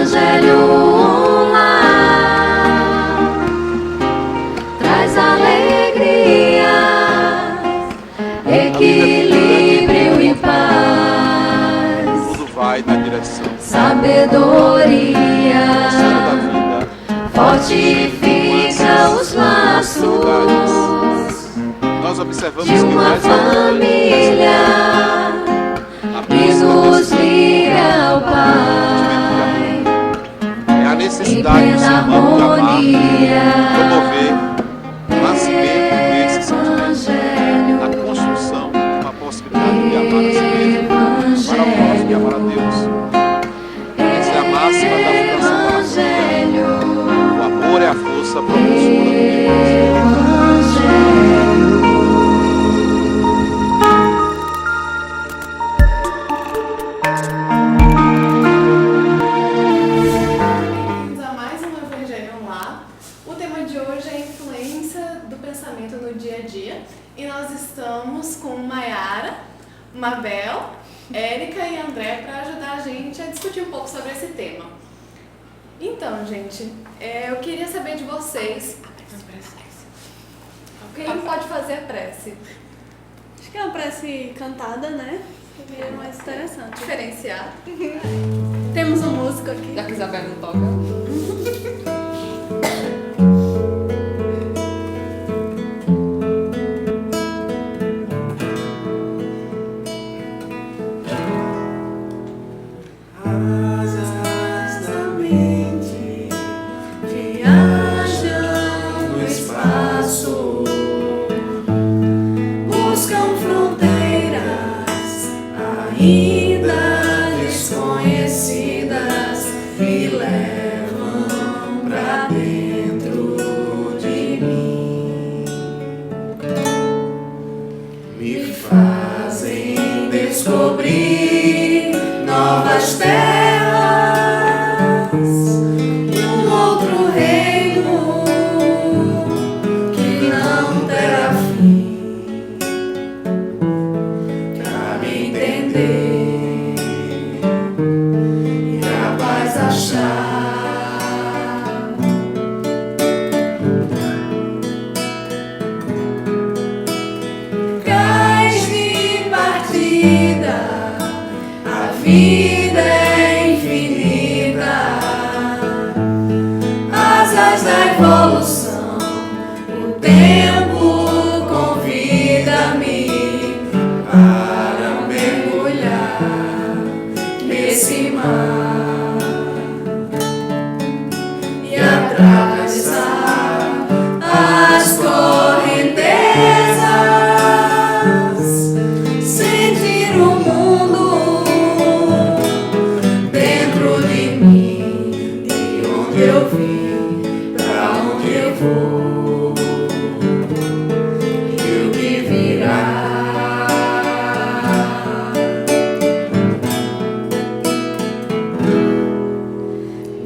Evangelho online traz alegria, equilíbrio e paz. Tudo vai na direção Sabedoria da vida. fortifica os laços Nós observamos de que uma mais família e nos liga ao Pai é a em necessidade do ser plena humano de amar, harmonia. promover o nascimento desse sentimento, Evangelho, a construção de uma possibilidade de amar a si mesmo, amar ao próximo e amar a Deus. Essa é a máxima da fundação da nação. O amor é a força propulsora do Deus. Bem-vindos a mais um Evangelho Lá. O tema de hoje é a influência do pensamento no dia a dia. E nós estamos com Maiara, Mabel, Érica e André para ajudar a gente a discutir um pouco sobre esse tema. Então, gente, eu queria saber de vocês. Quem pode fazer a prece? Acho que é uma prece cantada, né? Seria mais interessante. Diferenciar. Temos um músico aqui. Já que Isabel não toca. asas da mente viajam no espaço, buscam fronteiras ainda desconhecidas, me levam pra dentro de mim, me fazem descobrir novas terras e um outro reino que não terá fim, pra me entender e a paz achar. Cais de partida, a vida é infinita, asas da evolução, o tempo convida-me para mergulhar nesse mar e atravessar as correntezas, sentir o mundo dentro de mim, de onde eu vim, pra onde eu vou e o que virá.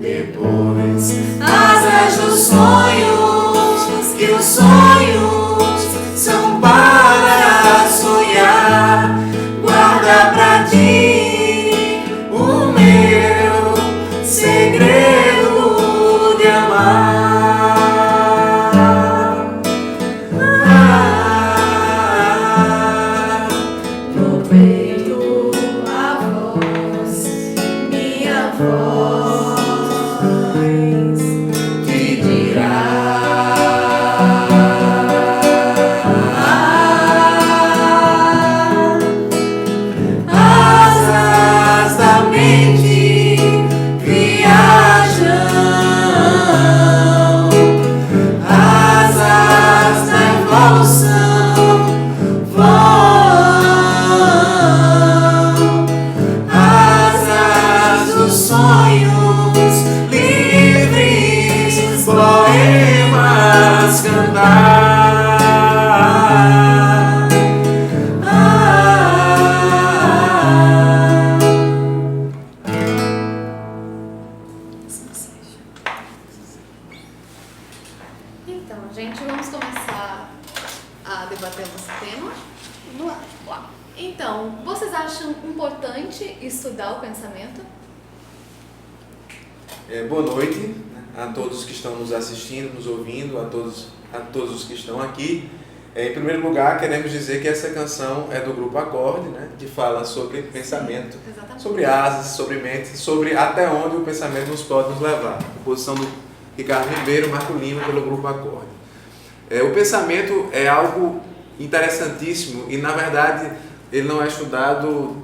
Depois, asas dos sonhos, que os sonhos são para sonhar. Guarda pra ti o meu segredo de amar. No peito a voz, minha voz te dirá. Asas da mente viajam, asas da evolução voam, asas dos sonhos livres, poemas cantar. Então, gente, vamos começar a debater nosso tema. Vamos lá. Então, vocês acham importante estudar o pensamento? Boa noite, né, a todos que estão nos assistindo, nos ouvindo, a todos os que estão aqui. Em primeiro lugar, queremos dizer que essa canção é do grupo Acorde, né, que fala sobre pensamento, Exatamente. sobre asas, sobre mente, sobre até onde o pensamento nos pode nos levar. Composição do Ricardo Ribeiro, Marco Lima, pelo grupo Acorde. O pensamento é algo interessantíssimo e, na verdade, ele não é estudado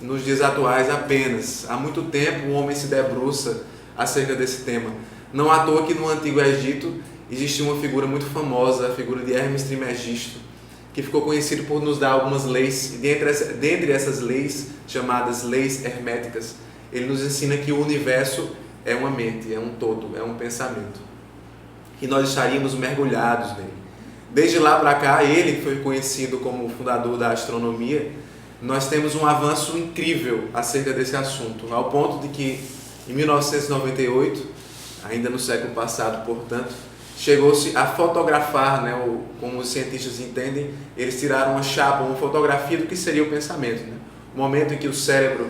nos dias atuais apenas. Há muito tempo o homem se debruça acerca desse tema. Não à toa que no Antigo Egito existia uma figura muito famosa, a figura de Hermes Trismegisto, que ficou conhecido por nos dar algumas leis, e dentre essas leis, chamadas leis herméticas, ele nos ensina que o universo é uma mente, é um todo, é um pensamento. E nós estaríamos mergulhados nele. Desde lá para cá, ele que foi conhecido como o fundador da astronomia, nós temos um avanço incrível acerca desse assunto, ao ponto de que em 1998, ainda no século passado, portanto, chegou-se a fotografar, né, como os cientistas entendem, eles tiraram uma chapa, uma fotografia do que seria o pensamento. Né? O momento em que o cérebro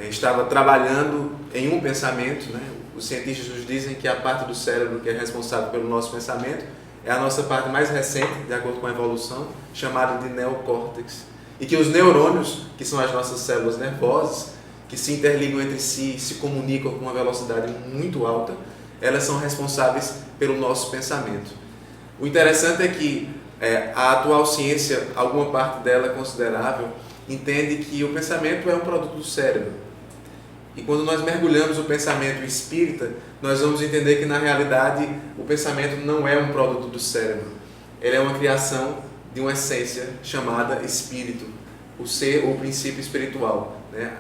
estava trabalhando em um pensamento, né? Os cientistas nos dizem que a parte do cérebro que é responsável pelo nosso pensamento é a nossa parte mais recente, de acordo com a evolução, chamada de neocórtex. E que os neurônios, que são as nossas células nervosas, que se interligam entre si, se comunicam com uma velocidade muito alta, elas são responsáveis pelo nosso pensamento. O interessante é que a atual ciência, alguma parte dela considerável, entende que o pensamento é um produto do cérebro. E quando nós mergulhamos o pensamento espírita, nós vamos entender que na realidade o pensamento não é um produto do cérebro. Ele é uma criação de uma essência chamada espírito, o ser ou o princípio espiritual, né?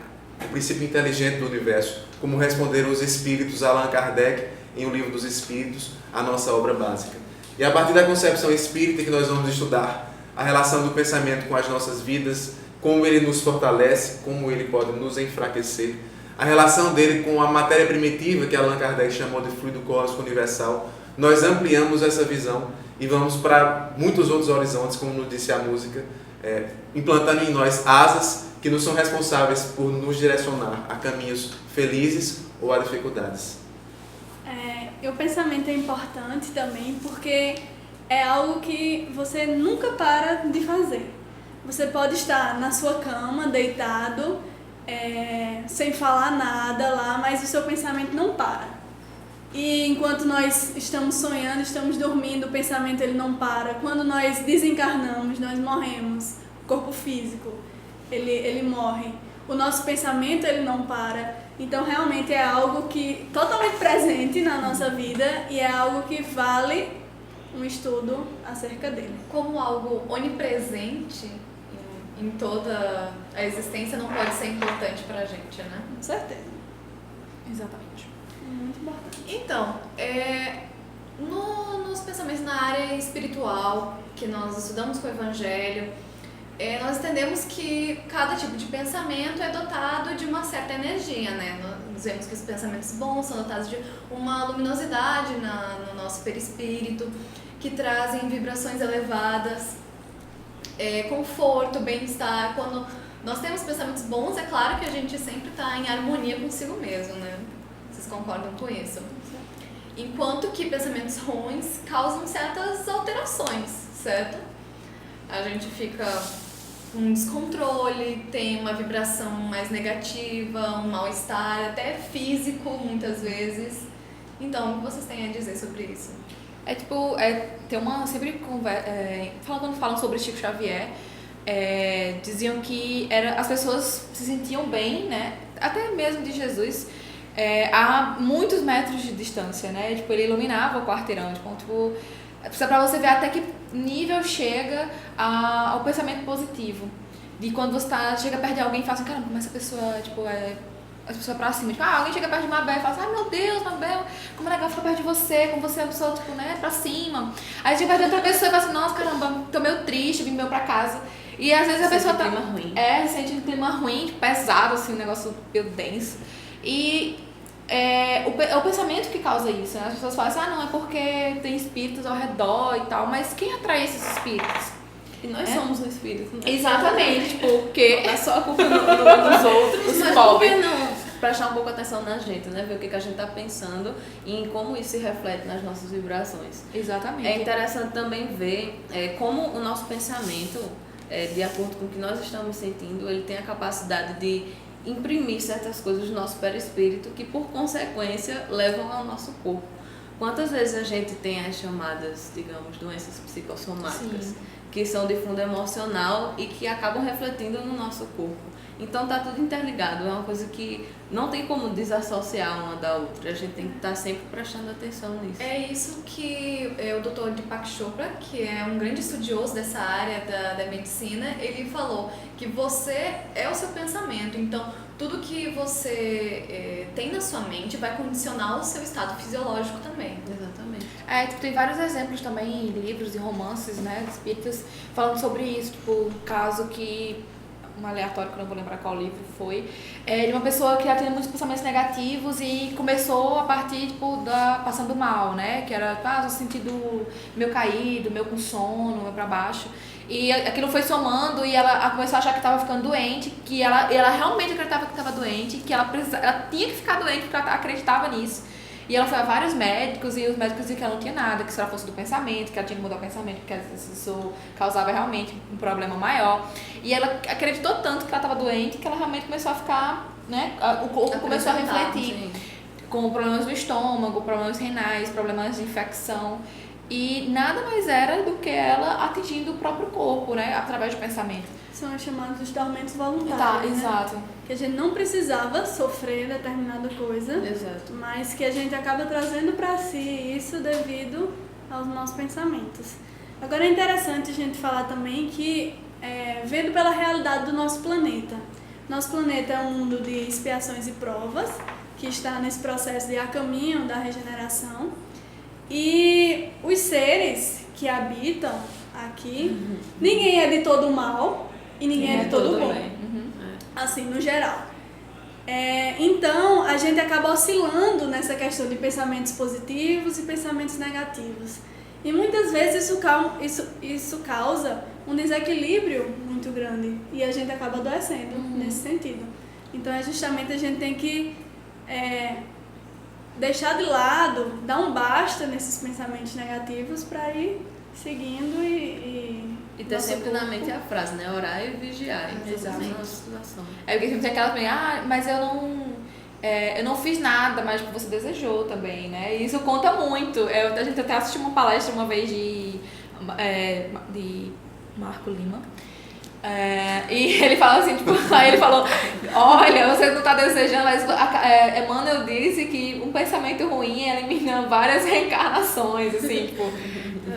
O princípio inteligente do universo, como responderam os espíritos Allan Kardec em O Livro dos Espíritos, a nossa obra básica. E a partir da concepção espírita que nós vamos estudar a relação do pensamento com as nossas vidas, como ele nos fortalece, como ele pode nos enfraquecer, a relação dele com a matéria primitiva, que Allan Kardec chamou de fluido cósmico universal. Nós ampliamos essa visão e vamos para muitos outros horizontes, como nos disse a música, implantando em nós asas que nos são responsáveis por nos direcionar a caminhos felizes ou a dificuldades. O pensamento é importante também porque é algo que você nunca para de fazer. Você pode estar na sua cama, deitado, sem falar nada lá, mas o seu pensamento não para. E enquanto nós estamos sonhando, estamos dormindo, o pensamento ele não para. Quando nós desencarnamos, nós morremos, o corpo físico ele morre. O nosso pensamento ele não para. Então realmente é algo que totalmente presente na nossa vida e é algo que vale um estudo acerca dele. Como algo onipresente em toda a existência, não pode ser importante pra gente, né? Com certeza. Exatamente. Muito importante. Então, nos pensamentos na área espiritual, que nós estudamos com o Evangelho, nós entendemos que cada tipo de pensamento é dotado de uma certa energia, né? Nós dizemos que os pensamentos bons são dotados de uma luminosidade no nosso perispírito, que trazem vibrações elevadas, conforto, bem-estar. Quando nós temos pensamentos bons, é claro que a gente sempre está em harmonia consigo mesmo, né? Vocês concordam com isso? Enquanto que pensamentos ruins causam certas alterações, certo? A gente fica com um descontrole, tem uma vibração mais negativa, um mal-estar, até físico, muitas vezes. Então, o que vocês têm a dizer sobre isso? Tem uma sempre conversa, quando falam sobre Chico Xavier, diziam que as pessoas se sentiam bem, né? Até mesmo de Jesus, a muitos metros de distância, né? Ele iluminava o quarteirão, pra você ver até que nível chega ao pensamento positivo. De quando você chega perto de alguém e fala assim, caramba, como essa pessoa, as pessoas pra cima, alguém chega perto de Mabel e fala assim, meu Deus, Mabel, como é legal ficar perto de você, como você é uma pessoa, pra cima. Aí chega perto de outra pessoa e fala assim, nossa, caramba, tô meio triste, vim meio pra casa. E às vezes a pessoa tá... clima ruim. Sente um clima ruim, pesado, assim, um negócio meio denso. E é o pensamento que causa isso, né? As pessoas falam assim, não, é porque tem espíritos ao redor e tal, mas quem atrai esses espíritos? E nós somos um espírito. Né? Exatamente, porque é só a culpa dos outros, mas pobres. não. prestar um pouco atenção na gente, né? Ver o que a gente está pensando e em como isso se reflete nas nossas vibrações. Exatamente. É interessante também ver como o nosso pensamento, de acordo com o que nós estamos sentindo, ele tem a capacidade de imprimir certas coisas no nosso perispírito que, por consequência, levam ao nosso corpo. Quantas vezes a gente tem as chamadas, digamos, doenças psicossomáticas, Sim. que são de fundo emocional e que acabam refletindo no nosso corpo? Então tá tudo interligado, é uma coisa que não tem como desassociar uma da outra, a gente tem que estar sempre prestando atenção nisso. É isso que o Dr. Deepak Chopra, que é um grande estudioso dessa área da medicina, ele falou que você é o seu pensamento, então tudo que você tem na sua mente vai condicionar o seu estado fisiológico também. Exatamente. Tem vários exemplos também em livros e romances, né, espíritas, falando sobre isso, tipo, um caso que um aleatório, que eu não vou lembrar qual livro foi, de uma pessoa que já tinha muitos pensamentos negativos e começou a partir, tipo, passando mal, né, que era, tô sentindo meio caído, meio com sono, meio pra baixo, e aquilo foi somando e ela começou a achar que estava ficando doente, que ela realmente acreditava que estava doente, que ela tinha que ficar doente porque ela acreditava nisso. E ela foi a vários médicos e os médicos diziam que ela não tinha nada, que se ela fosse do pensamento, que ela tinha que mudar o pensamento, porque às vezes isso causava realmente um problema maior. E ela acreditou tanto que ela estava doente que ela realmente começou a ficar, né, o corpo começou a refletir. Sim. Com problemas no estômago, problemas renais, problemas de infecção. E nada mais era do que ela atingindo o próprio corpo, né, através do pensamento. São os chamados dormentes voluntários, né? Exato. Que a gente não precisava sofrer determinada coisa, Exato. mas que a gente acaba trazendo para si isso devido aos nossos pensamentos. Agora é interessante a gente falar também que, vendo pela realidade do nosso planeta é um mundo de expiações e provas, que está nesse processo de a caminho da regeneração, e os seres que habitam aqui, ninguém é de todo mal e ninguém é de todo bom. bem. Assim, no geral. Então, a gente acaba oscilando nessa questão de pensamentos positivos e pensamentos negativos. E muitas vezes isso causa um desequilíbrio muito grande e a gente acaba adoecendo nesse sentido. Então, justamente a gente tem que deixar de lado, dar um basta nesses pensamentos negativos para ir seguindo e ter nosso sempre na corpo. mente a frase, né? Orar e vigiar. Exatamente. Na situação. Porque sempre tem aquela também, mas eu não fiz nada, mas você desejou também, né? E isso conta muito. A gente até assistiu uma palestra uma vez de Marco Lima. E ele fala assim, tipo, aí ele falou, olha, você não tá desejando, mas Emmanuel disse que um pensamento ruim elimina várias reencarnações, assim, tipo,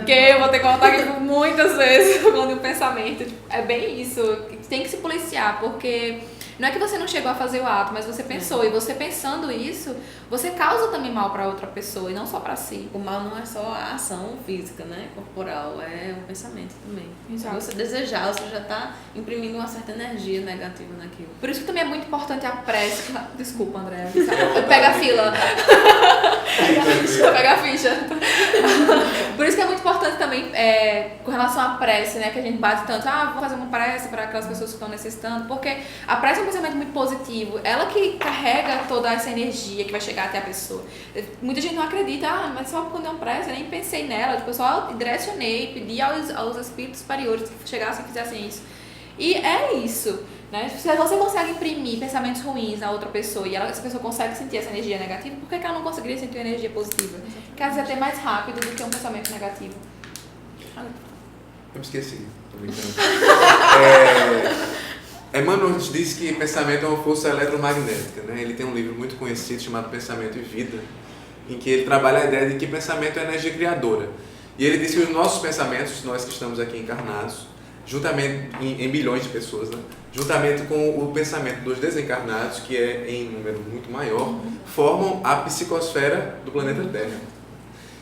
que eu vou ter que voltar aqui muitas vezes quando o pensamento, tipo, é bem isso, tem que se policiar, porque não é que você não chegou a fazer o ato, mas você pensou, e você pensando isso, você causa também mal para outra pessoa, e não só para si. O mal não é só a ação física, né? Corporal, é o pensamento também. Exato. Se você desejar, você já está imprimindo uma certa energia negativa naquilo. Por isso que também é muito importante a prece. Desculpa, André. Pega a fila. Pega a ficha. Por isso que é muito importante também, com relação à prece, né? Que a gente bate tanto, vou fazer uma prece para aquelas pessoas que estão necessitando. Porque a prece é um pensamento muito positivo. Ela que carrega toda essa energia que vai chegar até a pessoa. Muita gente não acredita, mas só quando é uma prece, eu nem pensei nela. Tipo, eu só direcionei, pedi aos espíritos superiores que chegassem e fizessem isso. E é isso, né? Se você consegue imprimir pensamentos ruins na outra pessoa e essa pessoa consegue sentir essa energia negativa, por que ela não conseguiria sentir uma energia positiva? Porque às vezes é até mais rápido do que um pensamento negativo. Eu me esqueci. Tô brincando. Emmanuel diz que pensamento é uma força eletromagnética, né? Ele tem um livro muito conhecido chamado Pensamento e Vida, em que ele trabalha a ideia de que pensamento é energia criadora. E ele diz que os nossos pensamentos, nós que estamos aqui encarnados, juntamente em bilhões de pessoas, né? Juntamente com o pensamento dos desencarnados, que é em número muito maior, formam a psicosfera do planeta Terra.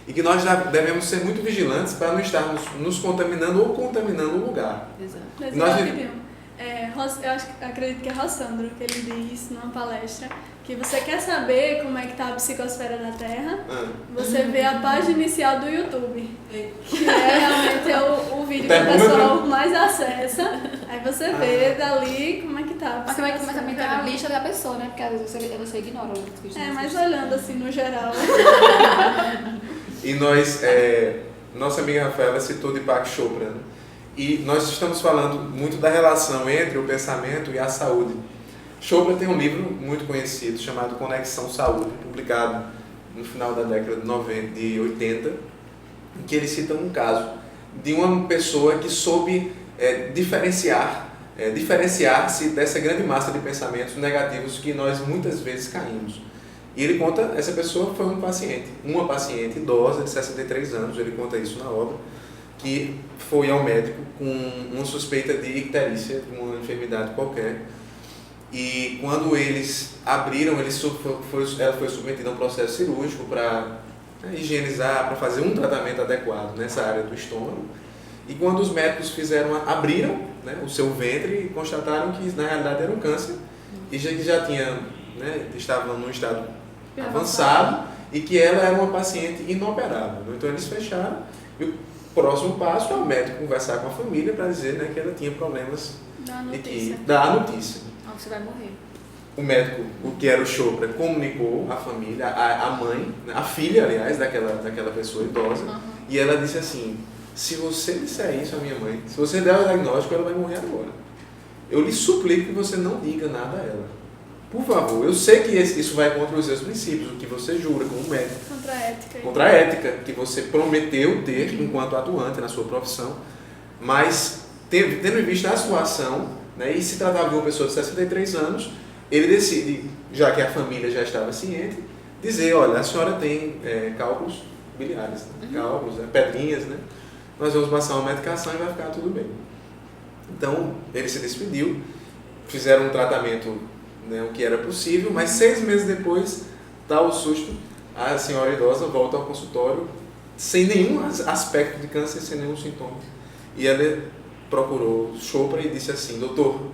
E que nós já devemos ser muito vigilantes para não estarmos nos contaminando ou contaminando o lugar. Exato. Mas Nós rapidinho. Eu acredito que é Rossandro que ele diz numa palestra que você quer saber como é que tá a psicosfera da Terra, Ah. você vê a página inicial do YouTube, que realmente é o vídeo que o Termômetro. pessoal mais acessa. Aí você vê dali como é que tá a Mas também tem a psicosfera. lista da pessoa, né? Porque às vezes você ignora os vídeos. É, mas olhando assim no geral. E nossa amiga Rafaela citou Deepak Chopra, né? E nós estamos falando muito da relação entre o pensamento e a saúde. Chopra tem um livro muito conhecido chamado Conexão Saúde, publicado no final da década de 80, em que ele cita um caso de uma pessoa que soube diferenciar-se dessa grande massa de pensamentos negativos que nós muitas vezes caímos. E ele conta, essa pessoa foi uma paciente idosa de 63 anos, ele conta isso na obra, que foi ao médico com uma suspeita de icterícia, de uma enfermidade qualquer. E quando eles abriram, ela foi submetida a um processo cirúrgico para higienizar, para fazer um tratamento adequado nessa área do estômago. E quando os médicos abriram, né, o seu ventre e constataram que na realidade era um câncer e já tinha, né, estava num estado avançado e que ela era uma paciente inoperável. Então eles fecharam e o próximo passo é o médico conversar com a família para dizer, né, que ela tinha problemas Da e que notícia. dá a notícia. Ah, você vai morrer. O médico, o que era o Chopra, comunicou à família, a mãe, a filha, aliás, daquela pessoa idosa, e ela disse assim: se você disser isso à minha mãe, se você der o diagnóstico, ela vai morrer agora. Eu lhe suplico que você não diga nada a ela. Por favor, eu sei que isso vai contra os seus princípios, o que você jura como médico, Contra a ética. contra a ética que você prometeu ter enquanto atuante na sua profissão, mas tendo em vista a situação, né, e se tratava de uma pessoa de 63 anos, ele decide, já que a família já estava ciente, dizer: olha, a senhora tem cálculos biliares, né? Cálculos, pedrinhas, né? Nós vamos passar uma medicação e vai ficar tudo bem. Então, ele se despediu, fizeram um tratamento, né, o que era possível, mas 6 meses depois, dá o susto, a senhora idosa volta ao consultório sem nenhum aspecto de câncer, sem nenhum sintoma. E ela procurou Chopra e disse assim: doutor,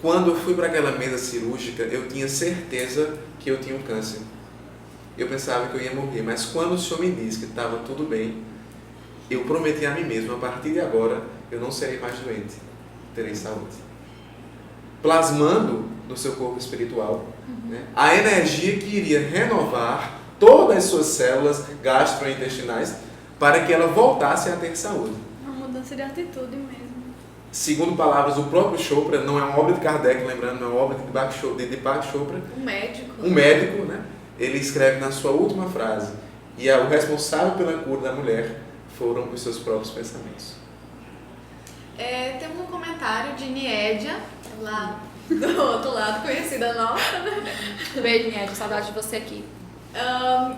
quando eu fui para aquela mesa cirúrgica, eu tinha certeza que eu tinha um câncer. Eu pensava que eu ia morrer, mas quando o senhor me disse que estava tudo bem, eu prometi a mim mesmo: a partir de agora, eu não serei mais doente, terei saúde. Plasmando no seu corpo espiritual, né, a energia que iria renovar todas as suas células gastrointestinais para que ela voltasse a ter saúde. Uma mudança de atitude mesmo. Segundo palavras do próprio Chopra, não é uma obra de Kardec, lembrando, não é uma obra de Deepak Chopra, Um médico. né, ele escreve na sua última frase: e o responsável pela cura da mulher foram os seus próprios pensamentos. Temos um comentário de Niédia, lá do outro lado, conhecida nossa, né? Beijo, Nied, saudade de você aqui.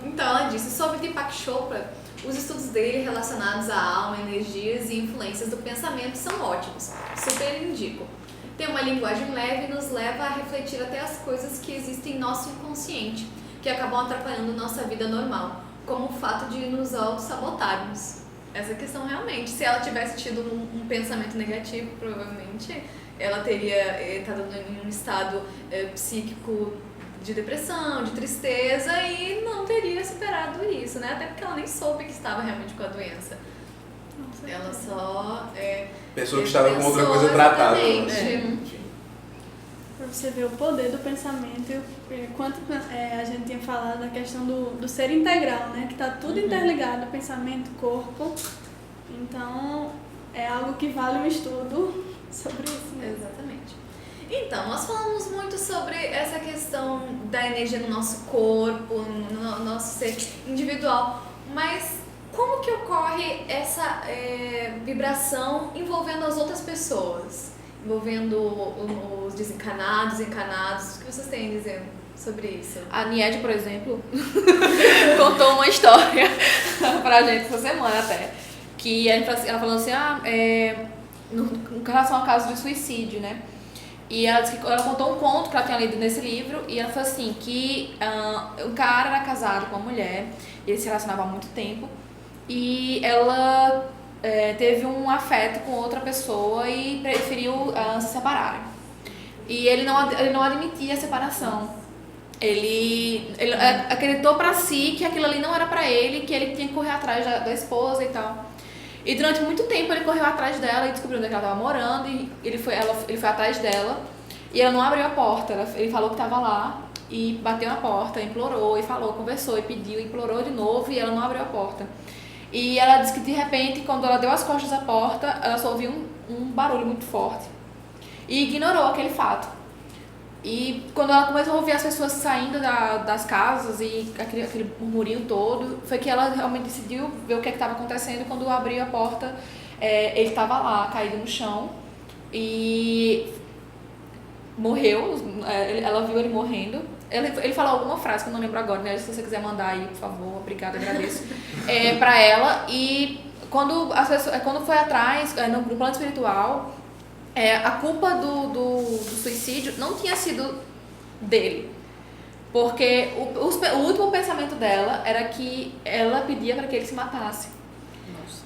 Então ela disse: sobre Deepak Chopra, os estudos dele relacionados à alma, energias e influências do pensamento são ótimos, super indico. Tem uma linguagem leve e nos leva a refletir até as coisas que existem em nosso inconsciente, que acabam atrapalhando nossa vida normal, como o fato de nos auto-sabotarmos. Essa questão realmente, se ela tivesse tido um pensamento negativo, provavelmente ela teria estado em um estado psíquico de depressão, de tristeza, e não teria superado isso, né? Até porque ela nem soube que estava realmente com a doença. Ela só Pessoa que estava com outra coisa tratada. exatamente. Para você ver o poder do pensamento e quanto a gente tinha falado da questão do ser integral, né? Que está tudo interligado, pensamento, corpo. Então, é algo que vale um estudo sobre isso mesmo. Exatamente. Então, nós falamos muito sobre essa questão da energia no nosso corpo, no nosso ser individual, mas como que ocorre essa vibração envolvendo as outras pessoas? Envolvendo os desencanados, encanados? O que vocês têm a dizer sobre isso? A Nied, por exemplo, contou uma história pra gente essa semana até. Que ela falou assim, com relação ao caso de suicídio, né? E ela disse que ela contou um conto que ela tinha lido nesse livro, e ela falou assim, que um cara era casado com uma mulher, e eles se relacionavam há muito tempo, e ela teve um afeto com outra pessoa e preferiu se separarem. E ele não admitia a separação. ele acreditou pra si que aquilo ali não era pra ele, que ele tinha que correr atrás da esposa e tal. E durante muito tempo ele correu atrás dela e descobriu onde é que ela estava morando, e ele foi atrás dela e ela não abriu a porta. Ele falou que estava lá e bateu na porta, implorou e falou, conversou e pediu, implorou de novo e ela não abriu a porta. E ela disse que de repente, quando ela deu as costas à porta, ela só ouviu um barulho muito forte e ignorou aquele fato. E quando ela começou a ouvir as pessoas saindo das casas e aquele murmurinho todo, foi que ela realmente decidiu ver o que estava acontecendo. Quando abriu a porta, ele estava lá, caído no chão e morreu. Ela viu ele morrendo. Ele falou alguma frase que eu não lembro agora, né? Se você quiser mandar aí, por favor, obrigada, agradeço. Pra ela. E quando foi atrás, no plano espiritual, a culpa do suicídio não tinha sido dele. Porque o último pensamento dela era que ela pedia para que ele se matasse. Nossa.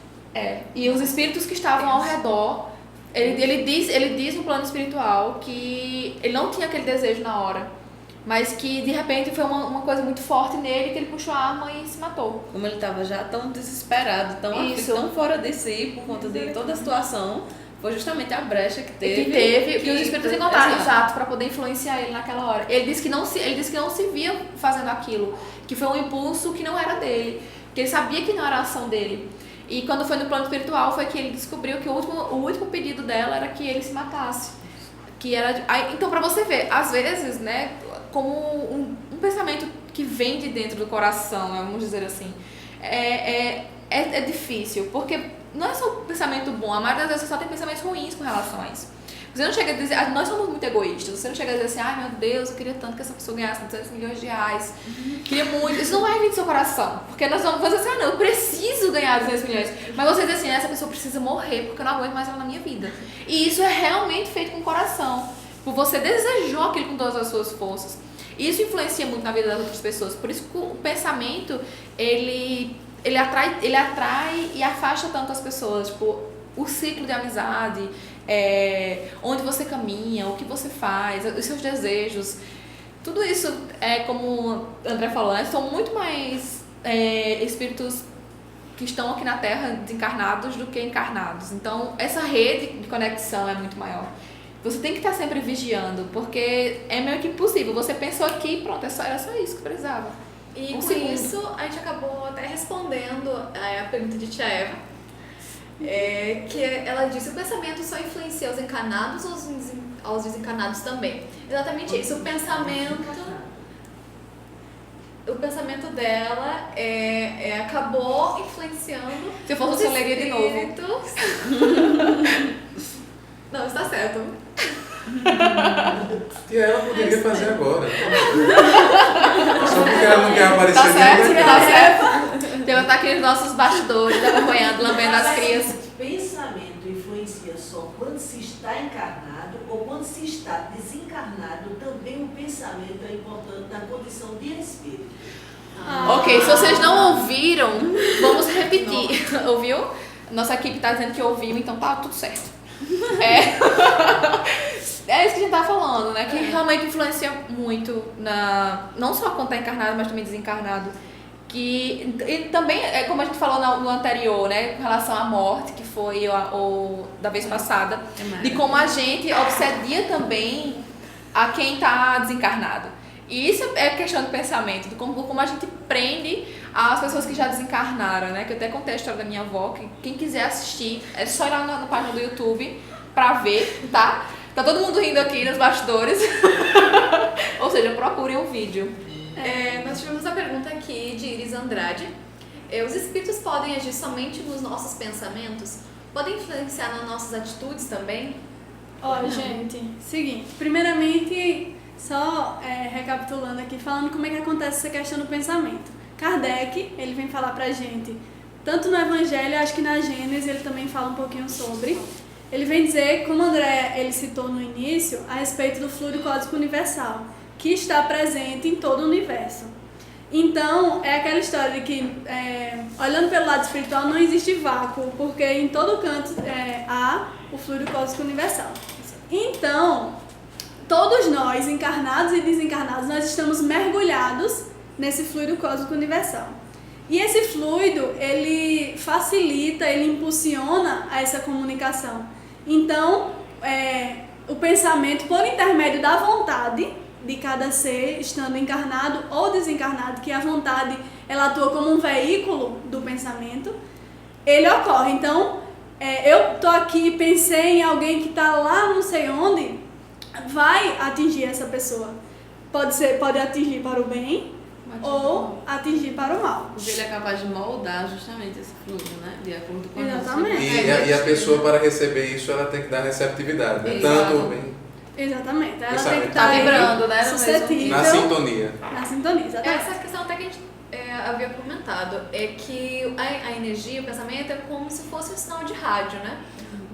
E os espíritos que estavam ao redor, ele diz no plano espiritual que ele não tinha aquele desejo na hora, mas que de repente foi uma coisa muito forte nele, que ele puxou a arma e se matou. Como ele estava já tão desesperado, tão fora de si por conta de toda a situação, foi justamente a brecha que teve. Que os espíritos encontraram, exato, para poder influenciar ele naquela hora. Ele disse que não se via fazendo aquilo, que foi um impulso que não era dele, que ele sabia que não era a ação dele. E quando foi no plano espiritual foi que ele descobriu que o último pedido dela era que ele se matasse. Então, para você ver, às vezes, né, como um pensamento que vem de dentro do coração, vamos dizer assim, é difícil, porque não é só um pensamento bom, a maioria das vezes você só tem pensamentos ruins com relação a isso. Você não chega a dizer, nós somos muito egoístas, você não chega a dizer assim, ai meu Deus, eu queria tanto que essa pessoa ganhasse 200 milhões de reais, queria muito, isso não vai vir do seu coração, porque nós vamos fazer assim, não, eu preciso ganhar 200 milhões, mas você diz assim, essa pessoa precisa morrer porque eu não aguento mais ela na minha vida. E isso é realmente feito com o coração, por você desejou aquilo com todas as suas forças. Isso influencia muito na vida das outras pessoas, por isso que o pensamento, ele atrai e afasta tanto as pessoas, tipo, o ciclo de amizade, onde você caminha, o que você faz, os seus desejos, tudo isso, como o André falou, né, são muito mais espíritos que estão aqui na Terra desencarnados do que encarnados. Então, essa rede de conexão é muito maior. Você tem que estar sempre vigiando, porque é meio que impossível. Você pensou aqui, pronto, era só isso que precisava. E com isso, a gente acabou até respondendo a pergunta de Tia Eva, que ela disse, o pensamento só influencia os encarnados ou aos desencarnados também? Exatamente isso, o pensamento dela acabou influenciando. Se eu fosse, eu leria de novo. Não, está certo. E ela poderia fazer agora. Só porque ela não quer aparecer. Tá certo. Então ela tá aqui nos nossos bastidores, acompanhando, lambendo as crias. O pensamento influencia só quando se está encarnado ou quando se está desencarnado, também o pensamento é importante na condição de espírito. Ok, se vocês não ouviram, vamos repetir. Ouviu? Nossa equipe tá dizendo que ouviu, então tá tudo certo. É isso que a gente tá falando, né? Que realmente influencia muito não só quando tá encarnado, mas também desencarnado. E também, como a gente falou no anterior, né? Com relação à morte, que foi o da vez passada, de como a gente obsedia também a quem tá desencarnado. E isso é questão de pensamento, de como a gente prende as pessoas que já desencarnaram, né? Que eu até contei a história da minha avó, que quem quiser assistir, é só ir lá na página do YouTube pra ver, tá? Tá todo mundo rindo aqui nos bastidores. Ou seja, procurem um vídeo. Nós tivemos a pergunta aqui de Iris Andrade. Os espíritos podem agir somente nos nossos pensamentos? Podem influenciar nas nossas atitudes também? Olha, gente, seguinte, primeiramente, só recapitulando aqui, falando como é que acontece essa questão do pensamento. Kardec, ele vem falar pra gente, tanto no Evangelho, acho que na Gênesis ele também fala um pouquinho sobre. Ele vem dizer, como o André ele citou no início, a respeito do fluido cósmico universal, que está presente em todo o universo. Então, é aquela história de que, olhando pelo lado espiritual, não existe vácuo, porque em todo canto há o fluido cósmico universal. Então, todos nós, encarnados e desencarnados, nós estamos mergulhados nesse fluido cósmico universal. E esse fluido, ele facilita, ele impulsiona essa comunicação. Então, o pensamento, por intermédio da vontade de cada ser, estando encarnado ou desencarnado, que a vontade ela atua como um veículo do pensamento, ele ocorre. Então, eu tô aqui, pensei em alguém que está lá não sei onde, vai atingir essa pessoa. Pode atingir para o bem ou atingir para o mal. Porque ele é capaz de moldar justamente esse fluido, né? De acordo com Exatamente. E a pessoa, para receber isso, ela tem que dar receptividade, né? Exato. Tanto Exatamente. Ela Pensamento. tem que estar Tá vibrando, né? suscetível na sintonia. na sintonia. Exatamente. Essa questão até que a gente havia comentado é que a energia, o pensamento é como se fosse um sinal de rádio, né?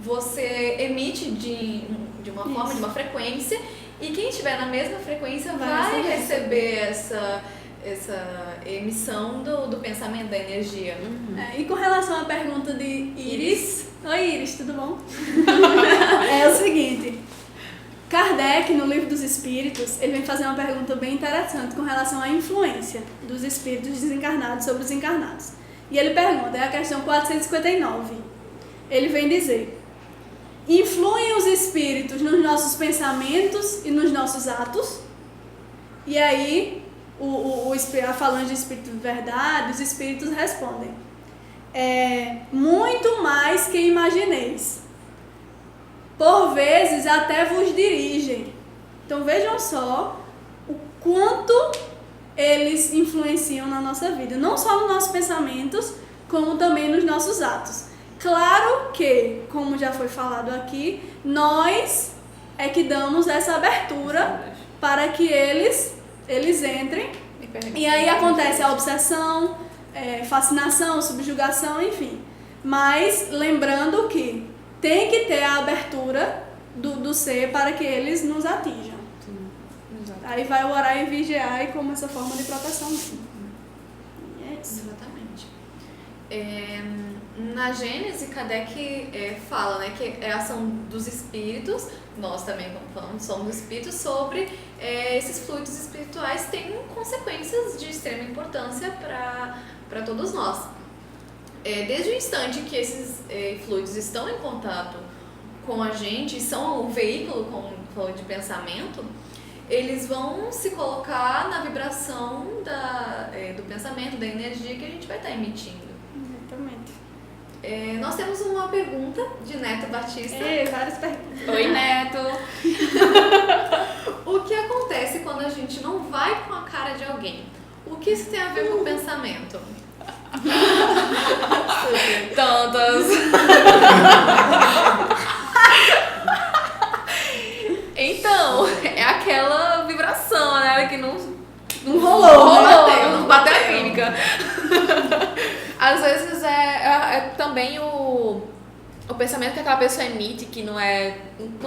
Você emite de uma forma, de uma frequência, e quem estiver na mesma frequência vai receber essa emissão do pensamento, da energia. E com relação à pergunta de Iris, oi Iris, tudo bom? É o seguinte, Kardec, no Livro dos Espíritos, ele vem fazer uma pergunta bem interessante com relação à influência dos espíritos desencarnados sobre os encarnados. E ele pergunta, é a questão 459. Ele vem dizer: influem os espíritos nos nossos pensamentos e nos nossos atos? E aí, a falange de espírito de verdade, os espíritos respondem: muito mais que imagineis. Por vezes até vos dirigem. Então vejam só o quanto eles influenciam na nossa vida, não só nos nossos pensamentos, como também nos nossos atos. Claro que, como já foi falado aqui, nós é que damos essa abertura para que eles entrem, e aí acontece a obsessão, fascinação, subjugação, enfim. Mas lembrando que tem que ter a abertura do ser para que eles nos atinjam. Aí vai o orar e vigiar e como essa forma de proteção mesmo. E é isso. Exatamente. Na Gênese, Kardec fala, né, que é a ação dos espíritos, nós também, como falamos, somos espíritos, sobre esses fluidos espirituais têm consequências de extrema importância para todos nós. Desde o instante que esses fluidos estão em contato com a gente, são o veículo, como falou, de pensamento, eles vão se colocar na vibração do pensamento, da energia que a gente vai estar emitindo. Exatamente. Nós temos uma pergunta de Neto Batista. Várias perguntas. Oi, Neto! O que acontece quando a gente não vai com a cara de alguém? O que isso tem a ver com o pensamento? Tontas! Então, é aquela vibração, né? Que não rolou, não bateu a química. Às vezes é também o pensamento que aquela pessoa emite, que não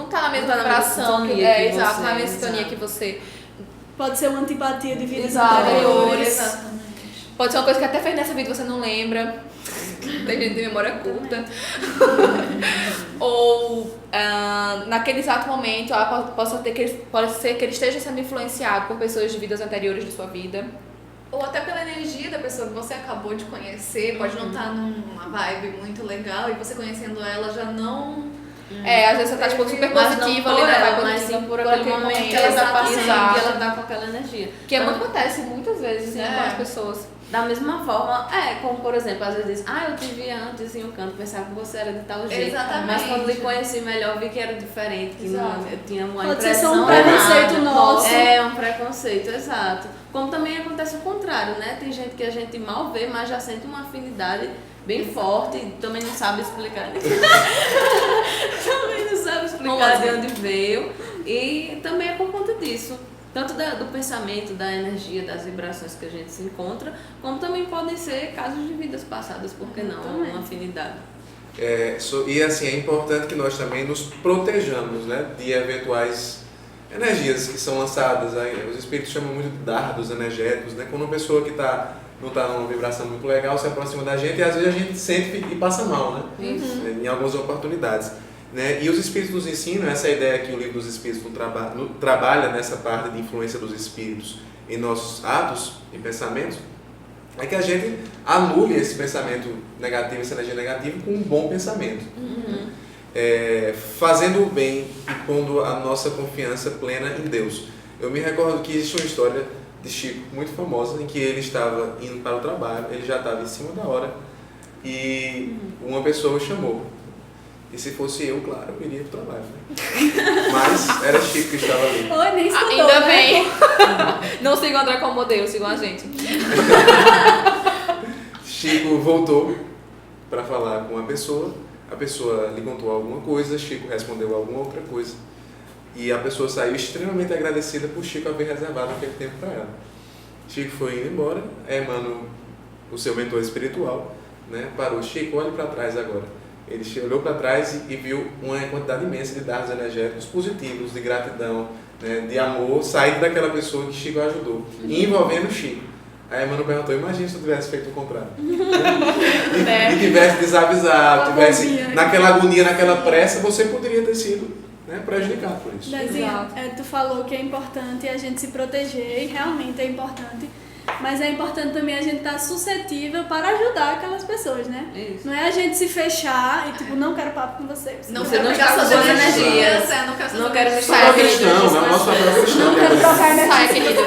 tá na mesma vibração, exato, na mesma sintonia que você. Pode ser uma antipatia de vidas anteriores. anteriores. Pode ser uma coisa que até fez nessa vida e você não lembra. Tem gente de memória curta. Ou naquele exato momento pode ser que ele esteja sendo influenciado por pessoas de vidas anteriores de sua vida. Ou até pela energia da pessoa que você acabou de conhecer. Pode não estar numa vibe muito legal e você conhecendo ela já não... às vezes você tá tipo super positiva ali, né? Vai positiva por aquele momento que ela tá passando e ela tá com aquela energia. Que muito acontece muitas vezes, né, com as pessoas. Da mesma forma, como por exemplo, às vezes diz, eu te via antes em um canto, pensava que você era de tal jeito. Exatamente. Mas quando lhe conheci melhor, vi que era diferente, que eu tinha uma Pode impressão. ser só um preconceito nosso. Um preconceito, exato. Como também acontece o contrário, né? Tem gente que a gente mal vê, mas já sente uma afinidade bem forte e também não sabe explicar. Também não sabe explicar de onde veio. E também é por conta disso. Tanto do pensamento, da energia, das vibrações que a gente se encontra, como também podem ser casos de vidas passadas, por que não? Uma afinidade. E assim, é importante que nós também nos protejamos, né, de eventuais energias que são lançadas. Os espíritos chamam muito de dardos energéticos, né? Quando uma pessoa que não está numa vibração muito legal se aproxima da gente e às vezes a gente sente e passa mal, né? Em algumas oportunidades. né? E os Espíritos nos ensinam, essa ideia que o livro dos Espíritos trabalha nessa parte de influência dos Espíritos em nossos atos e pensamentos, é que a gente anule esse pensamento negativo, essa energia negativa, com um bom pensamento. Fazendo o bem e pondo a nossa confiança plena em Deus. Eu me recordo que existe uma história de Chico muito famosa, em que ele estava indo para o trabalho, ele já estava em cima da hora, e uma pessoa o chamou. E se fosse eu, claro, eu iria para o trabalho, né? Mas era Chico que estava ali. Oi, nem escutou, Ainda né? bem. Não sigam o André como modelo, sigam a gente. Chico voltou para falar com a pessoa lhe contou alguma coisa, Chico respondeu alguma outra coisa. E a pessoa saiu extremamente agradecida por Chico haver reservado aquele tempo para ela. Chico foi indo embora, Emmanuel, o seu mentor espiritual, né, parou. Chico, olhe para trás agora. Ele olhou para trás e viu uma quantidade imensa de dados energéticos positivos, de gratidão, né, de amor, saindo daquela pessoa que Chico ajudou, envolvendo Chico. Aí Emmanuel perguntou, imagina se eu tivesse feito o contrário. E tivesse desavisado, tivesse naquela agonia, naquela pressa, você poderia ter sido, né, prejudicado por isso. Dezinha, tu falou que é importante a gente se proteger, e realmente é importante, mas é importante também a gente estar suscetível para ajudar aquelas pessoas, né? Isso. Não é a gente se fechar e tipo, não quero papo com você. Não Você quero não pegar está suas com boas energias. energias. Não quero me Papel cristão, né? O nosso papel cristão. Não quero trocar Sai, energia. querido.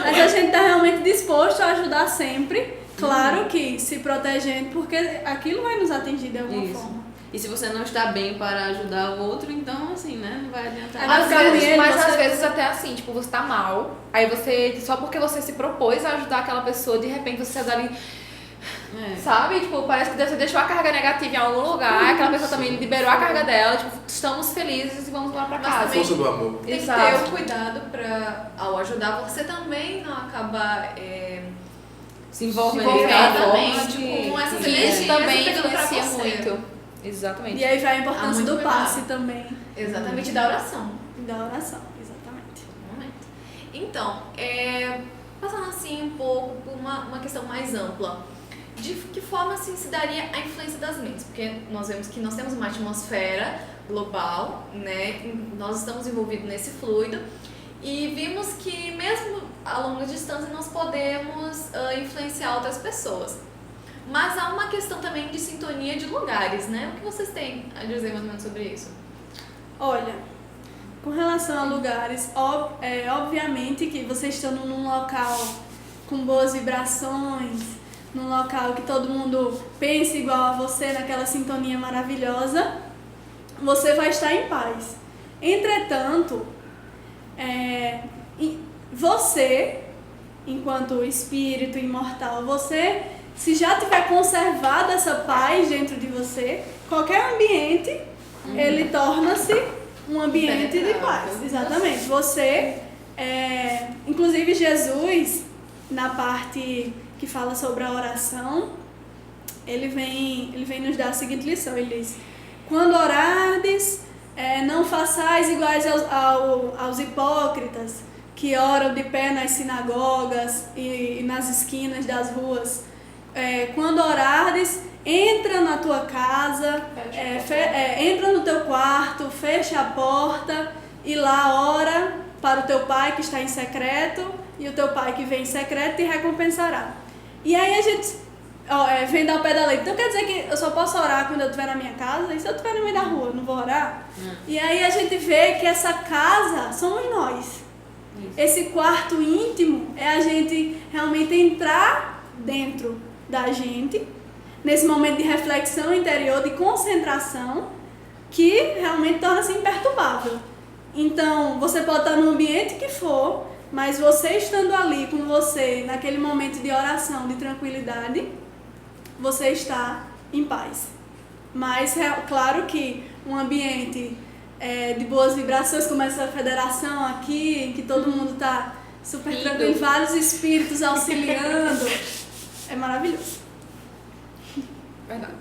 Mas a gente está realmente disposto a ajudar sempre, claro que se protegendo, porque aquilo vai nos atingir de alguma Isso. forma. E se você não está bem para ajudar o outro, então assim, né, não vai adiantar. Vai ficar ruim, Mas você- às vezes até assim, tipo, você tá mal, aí você, só porque você se propôs a ajudar aquela pessoa, de repente você sai dali, sabe? Tipo, parece que você deixou a carga negativa em algum lugar, aquela pessoa também liberou a carga dela, tipo, estamos felizes e vamos lá pra Mas casa. também- Força do amor. Tem que Exato. ter o cuidado para, ao ajudar, você também não acabar Se envolvendo Exatamente, de- com essas Que energias isso também pegando pra influencia você. muito. Exatamente. E aí vai a Há importância muito do cuidado. passe também, Exatamente, da oração. e da oração, exatamente. Momento. Então, passando assim um pouco por uma questão mais ampla, de que forma assim, se daria a influência das mentes? Porque nós vemos que nós temos uma atmosfera global, né? Nós estamos envolvidos nesse fluido e vimos que mesmo a longa distância nós podemos influenciar outras pessoas. Mas há uma questão também de sintonia de lugares, né? O que vocês têm a dizer mais ou menos sobre isso? Olha, com relação a lugares, obviamente que você estando num local com boas vibrações, num local que todo mundo pensa igual a você, naquela sintonia maravilhosa, você vai estar em paz. Entretanto, você, enquanto espírito imortal, você, se já tiver conservado essa paz dentro de você, qualquer ambiente, ele torna-se um ambiente de paz. Exatamente. Você, inclusive Jesus, na parte que fala sobre a oração, ele vem nos dar a seguinte lição. Ele diz, quando orardes, não façais iguais aos hipócritas, que oram de pé nas sinagogas e nas esquinas das ruas. Quando orardes, entra na tua casa, entra no teu quarto, fecha a porta e lá ora para o teu pai que está em secreto, e o teu pai que vem em secreto te recompensará. E aí a gente vem dar o pé da letra. Então quer dizer que eu só posso orar quando eu estiver na minha casa? E se eu estiver no meio da rua, eu não vou orar? E aí a gente vê que essa casa somos nós. Esse quarto íntimo é a gente realmente entrar dentro da gente, nesse momento de reflexão interior, de concentração, que realmente torna-se imperturbável. Então, você pode estar no ambiente que for, mas você estando ali com você, naquele momento de oração, de tranquilidade, você está em paz. Mas, claro que um ambiente de boas vibrações, como essa federação aqui, em que todo mundo está super tranquilo, vários espíritos auxiliando, é maravilhoso. Verdade.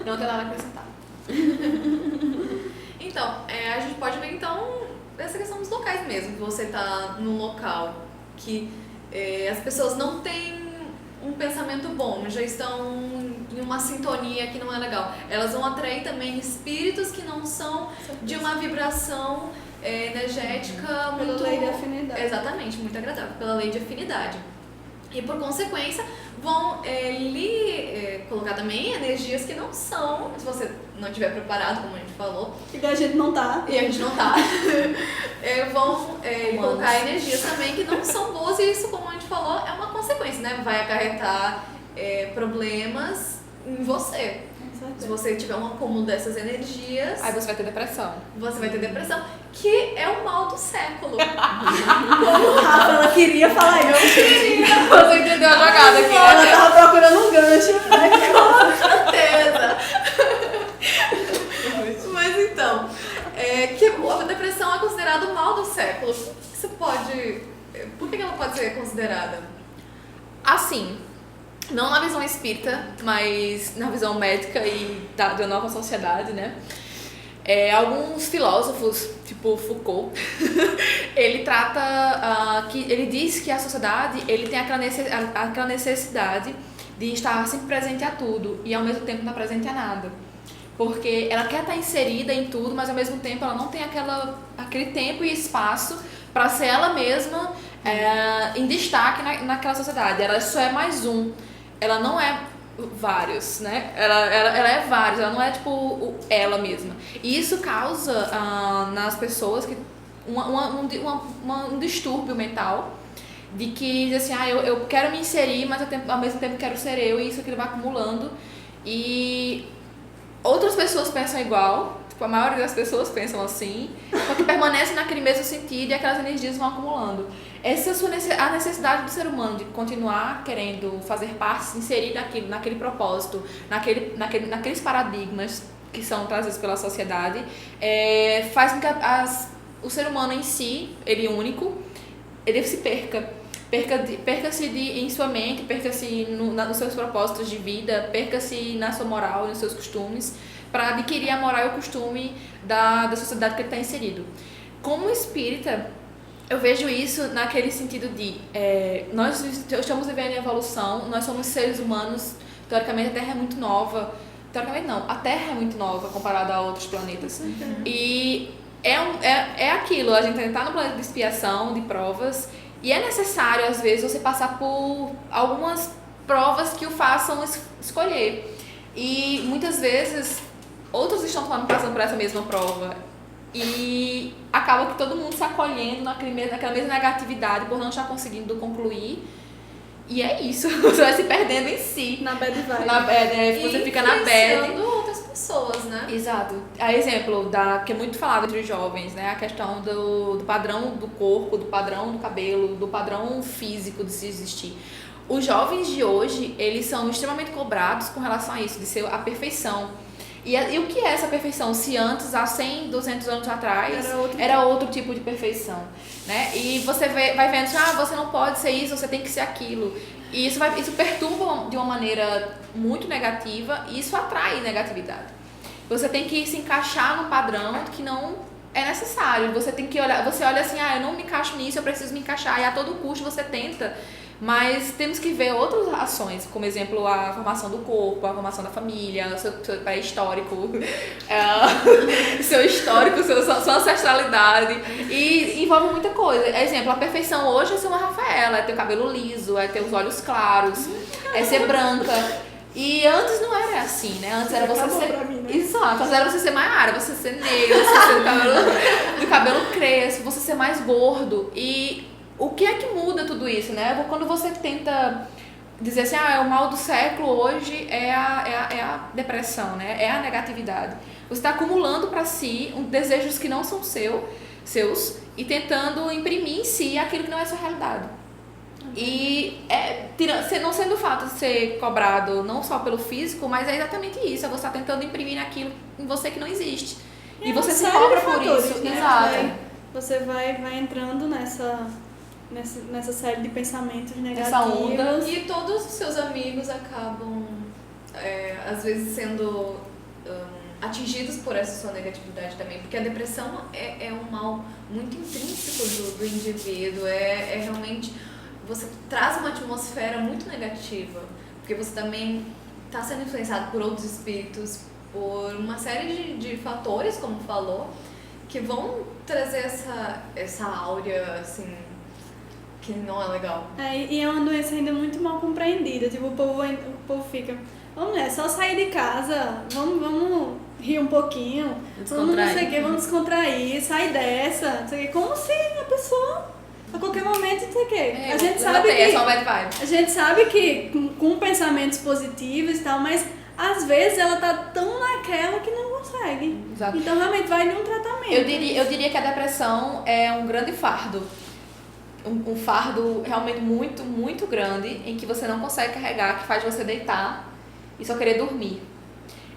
Não tem nada a acrescentar. Então, a gente pode ver então essa questão dos locais mesmo. Você está num local que as pessoas não têm um pensamento bom, já estão em uma sintonia que não é legal. Elas vão atrair também espíritos que não são de uma vibração energética muito... Pela lei de afinidade. Exatamente, muito agradável, pela lei de afinidade. E por consequência, vão lhe colocar também energias que não são, se você não estiver preparado, como a gente falou, E a gente não tá. e a gente não tá, vão colocar energias também que não são boas, e isso, como a gente falou, é uma consequência, né? Vai acarretar problemas em você. Se você tiver um acúmulo dessas energias, Aí você vai ter depressão. você vai ter depressão, que é o mal do século. Como Rafa, ela queria falar isso. Você entendeu a jogada aqui, Ela né? tava procurando um gancho. Com certeza. Mas então, que a depressão é considerada o mal do século. Por que ela pode ser considerada? Assim, não na visão espírita, mas na visão médica e da nova sociedade, né? Alguns filósofos, tipo Foucault, ele trata ele diz que a sociedade ele tem aquela necessidade de estar sempre presente a tudo e ao mesmo tempo não presente a nada. Porque ela quer estar inserida em tudo, mas ao mesmo tempo ela não tem aquele tempo e espaço para ser ela mesma em destaque naquela sociedade. Ela só é mais um. Ela não é vários, né? Ela é vários, ela não é tipo ela mesma. E isso causa nas pessoas que um distúrbio mental de que diz assim, eu quero me inserir, mas ao mesmo tempo quero ser eu, e isso aquilo vai acumulando. E outras pessoas pensam igual, tipo, a maioria das pessoas pensam assim, só que permanecem naquele mesmo sentido e aquelas energias vão acumulando. Essa é a necessidade do ser humano de continuar querendo fazer parte, se inserir naquele propósito, naqueles paradigmas que são trazidos pela sociedade, faz com que o ser humano em si, ele único, ele se perca-se em sua mente, perca-se nos seus propósitos de vida, perca-se na sua moral, nos seus costumes, para adquirir a moral e o costume da sociedade que ele está inserido. Como espírita, eu vejo isso naquele sentido de nós estamos vivendo em evolução, nós somos seres humanos, teoricamente a Terra é muito nova, teoricamente não, a Terra é muito nova comparada a outros planetas. E é aquilo, a gente está no planeta de expiação, de provas, e é necessário às vezes você passar por algumas provas que o façam escolher. E muitas vezes outros estão passando por essa mesma prova. E acaba que todo mundo se acolhendo naquela mesma negatividade por não estar conseguindo concluir. E é isso, você vai se perdendo em si. Na bad vibe. Você fica na bad. Influenciando outras pessoas, né? Exato. A exemplo que é muito falado entre os jovens, né? A questão do padrão do corpo, do padrão do cabelo, do padrão físico de se existir. Os jovens de hoje, eles são extremamente cobrados com relação a isso, de ser a perfeição. E o que é essa perfeição? Se antes, há 100, 200 anos atrás, era outro tipo de perfeição, né? E você vai vendo, você não pode ser isso, você tem que ser aquilo. E isso perturba de uma maneira muito negativa e isso atrai negatividade. Você tem que se encaixar num padrão que não é necessário. Você tem que olhar, você olha assim, eu não me encaixo nisso, eu preciso me encaixar. E a todo custo você tenta. Mas temos que ver outras ações, como exemplo a formação do corpo, a formação da família, o seu pré-histórico, seu histórico, sua ancestralidade, e envolve muita coisa. Exemplo, a perfeição hoje é ser uma Rafaela, é ter o cabelo liso, é ter os olhos claros, é ser branca. E antes não era assim, né? Antes era você ser... Mim, né? Exato, antes era você ser Maiara, você ser negra, você ser do cabelo crespo, você ser mais gordo. E o que é que muda tudo isso, né? Quando você tenta dizer assim, o mal do século hoje é a depressão, né? É a negatividade. Você está acumulando para si desejos que não são seus e tentando imprimir em si aquilo que não é sua realidade. E não sendo o fato de ser cobrado não só pelo físico, mas é exatamente isso. É você estar tentando imprimir aquilo em você que não existe. E você se cobra por isso. Né? Exato. Você vai entrando nessa série de pensamentos negativos. Essa onda. E todos os seus amigos acabam, às vezes, sendo atingidos por essa sua negatividade também. Porque a depressão é um mal muito intrínseco do indivíduo. É realmente você traz uma atmosfera muito negativa, porque você também está sendo influenciado por outros espíritos, por uma série de fatores, como falou, que vão trazer essa áurea, assim, que não é legal. E é uma doença ainda muito mal compreendida. Tipo, o povo fica, vamos é só sair de casa, vamos rir um pouquinho, vamos não sei o que, vamos descontrair, sair dessa, não sei o que. Como se a pessoa, a qualquer momento, não sei o que. A gente sabe que... É só bad vibe. A gente sabe que com pensamentos positivos e tal, mas às vezes ela tá tão naquela que não consegue. Exato. Então realmente vai de um tratamento. Eu diria que a depressão é um grande fardo. Um fardo realmente muito, muito grande, em que você não consegue carregar, que faz você deitar e só querer dormir.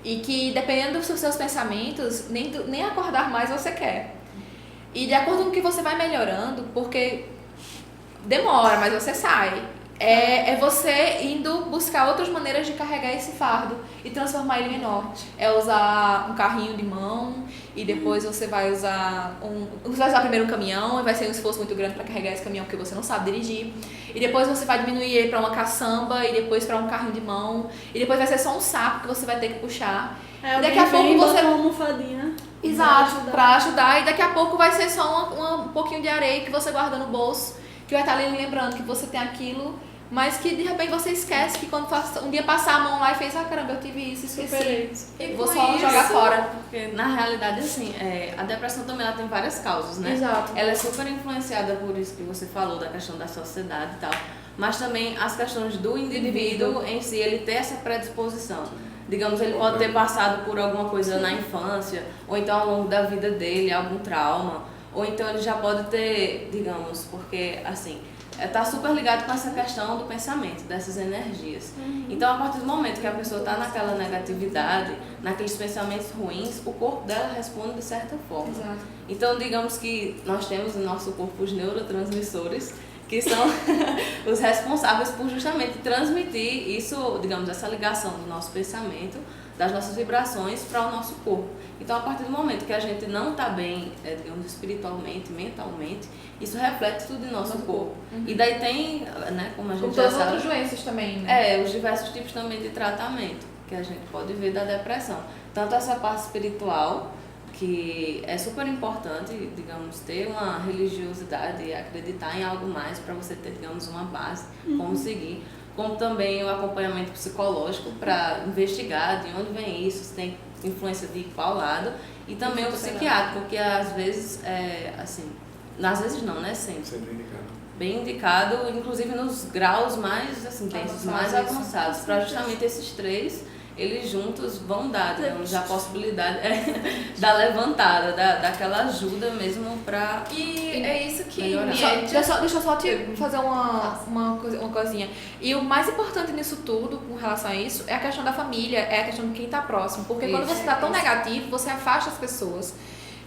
E que, dependendo dos seus pensamentos, nem acordar mais você quer. E de acordo com que você vai melhorando, porque demora, mas você sai. É você indo buscar outras maneiras de carregar esse fardo e transformar ele menor. É usar um carrinho de mão e depois você vai usar você vai usar primeiro um caminhão e vai ser um esforço muito grande para carregar esse caminhão porque você não sabe dirigir. E depois você vai diminuir ele para uma caçamba e depois para um carrinho de mão e depois vai ser só um saco que você vai ter que puxar. E daqui a pouco você uma almofadinha. Exato, para ajudar. E daqui a pouco vai ser só um pouquinho de areia que você guarda no bolso, que vai estar ali lembrando que você tem aquilo. Mas que de repente você esquece que quando um dia passar a mão lá e fez, caramba, eu tive isso, esqueci. E vou só jogar fora. Porque na realidade, assim, a depressão também ela tem várias causas, né? Exato. Ela é super influenciada por isso que você falou, da questão da sociedade e tal. Mas também as questões do indivíduo em si, ele ter essa predisposição. Digamos, ele pode ter passado por alguma coisa na infância, ou então ao longo da vida dele, algum trauma. Ou então ele já pode ter, digamos, porque assim... Está super ligado com essa questão do pensamento, dessas energias. Então, a partir do momento que a pessoa está naquela negatividade, naqueles pensamentos ruins, o corpo dela responde de certa forma. Exato. Então, digamos que nós temos no nosso corpo os neurotransmissores, que são os responsáveis por justamente transmitir isso, digamos, essa ligação do nosso pensamento, das nossas vibrações para o nosso corpo. Então, a partir do momento que a gente não está bem, digamos, espiritualmente, mentalmente, isso reflete tudo em nosso corpo. E daí tem, né, como a gente já todas sabe... outras doenças também, né? os diversos tipos também de tratamento que a gente pode ver da depressão. Tanto essa parte espiritual, que é super importante, digamos, ter uma religiosidade e acreditar em algo mais para você ter, digamos, uma base, como seguir. Como também o acompanhamento psicológico para investigar de onde vem isso, se tem influência de qual lado. E também o psiquiátrico, que às vezes, assim, às vezes não, né? Sempre indicado. Bem indicado, inclusive nos graus mais assim, intensos, mais avançados, para justamente esses três, eles juntos vão dar, digamos, a possibilidade da levantada, daquela ajuda mesmo para E é isso que... melhorar. Deixa eu só te fazer uma coisinha. E o mais importante nisso tudo, com relação a isso, é a questão da família, é a questão de quem está próximo. Porque quando você está tão negativo, você afasta as pessoas.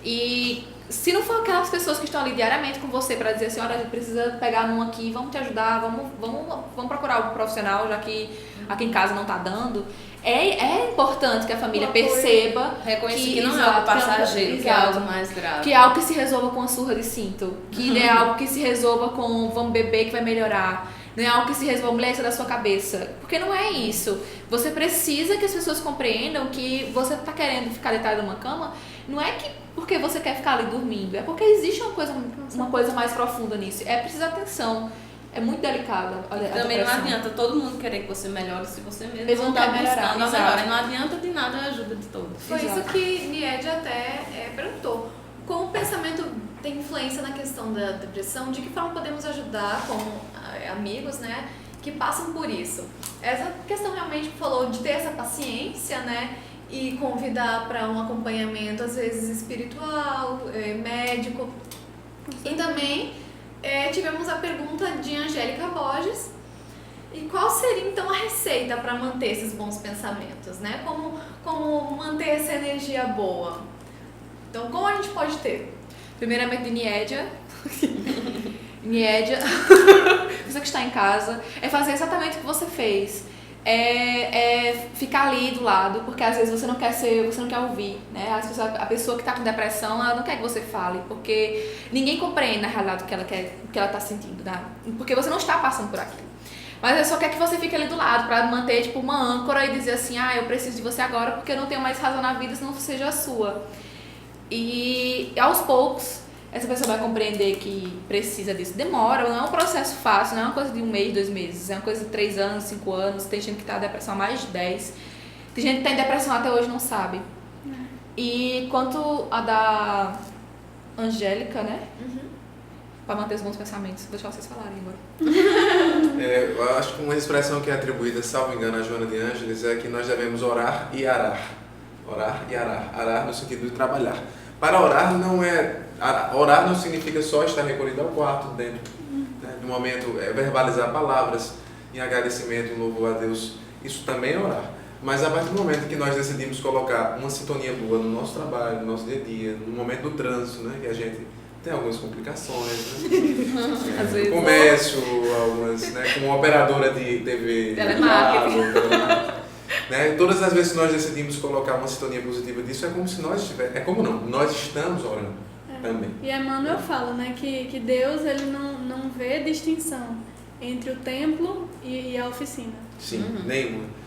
E se não for aquelas pessoas que estão ali diariamente com você para dizer assim, olha, a gente precisa pegar num aqui, vamos te ajudar, vamos procurar algo profissional, já que aqui em casa não está dando. É importante que a família perceba, reconhecer que não é algo passageiro, que é algo mais grave. Que é algo que se resolva com a surra de cinto. Que não é algo que se resolva com vamos beber que vai melhorar. Não é algo que se resolva, mulher, isso é da sua cabeça. Porque não é isso. Você precisa que as pessoas compreendam que você está querendo ficar deitado numa cama, não é que porque você quer ficar ali dormindo, é porque existe uma coisa mais profunda nisso. É preciso atenção. É muito delicado. Também não adianta todo mundo querer que você melhore se você mesmo não está buscando a melhora. Não adianta de nada a ajuda de todos. Foi isso que Nied até perguntou. Como o pensamento tem influência na questão da depressão, de que forma podemos ajudar como amigos, né, que passam por isso? Essa questão realmente falou de ter essa paciência, né, e convidar para um acompanhamento, às vezes espiritual, médico. E também tivemos a pergunta de Angélica Borges. E qual seria então a receita para manter esses bons pensamentos, né? Como manter essa energia boa? Então, como a gente pode ter? Primeiramente de Niédia. Niédia, você que está em casa, é fazer exatamente o que você fez. é ficar ali do lado, porque às vezes você não quer ouvir, né? A pessoa que tá com depressão, ela não quer que você fale, porque ninguém compreende na realidade o que ela tá sentindo, né? Porque você não está passando por aquilo. Mas ela só quer que você fique ali do lado, pra manter tipo uma âncora e dizer assim, eu preciso de você agora porque eu não tenho mais razão na vida, senão você seja a sua. E aos poucos, essa pessoa vai compreender que precisa disso. Demora, não é um processo fácil, não é uma coisa de 1 mês, 2 meses, é uma coisa de 3 anos, 5 anos. Tem gente que tá em depressão há mais de 10. Tem gente que tá em depressão até hoje e não sabe. E quanto a da Angélica, né? Para manter os bons pensamentos. Vou deixar vocês falarem agora. Eu acho que uma expressão que é atribuída, salvo engano, a Joana de Ângeles é que nós devemos orar e arar. Orar e arar. Arar no sentido de trabalhar. Para orar orar não significa só estar recolhido ao quarto, dentro do momento, verbalizar palavras em agradecimento, em louvor a Deus. Isso também é orar. Mas a partir do momento que nós decidimos colocar uma sintonia boa no nosso trabalho, no nosso dia a dia, no momento do trânsito, né, que a gente tem algumas complicações, né? Às vezes, comércio, algumas, né, com uma operadora de TV, telemarketing, né? Todas as vezes que nós decidimos colocar uma sintonia positiva disso, é como se nós estivéssemos, nós estamos orando também. E Emmanuel fala, né, que Deus ele não vê distinção entre o templo e a oficina. Sim, nenhuma.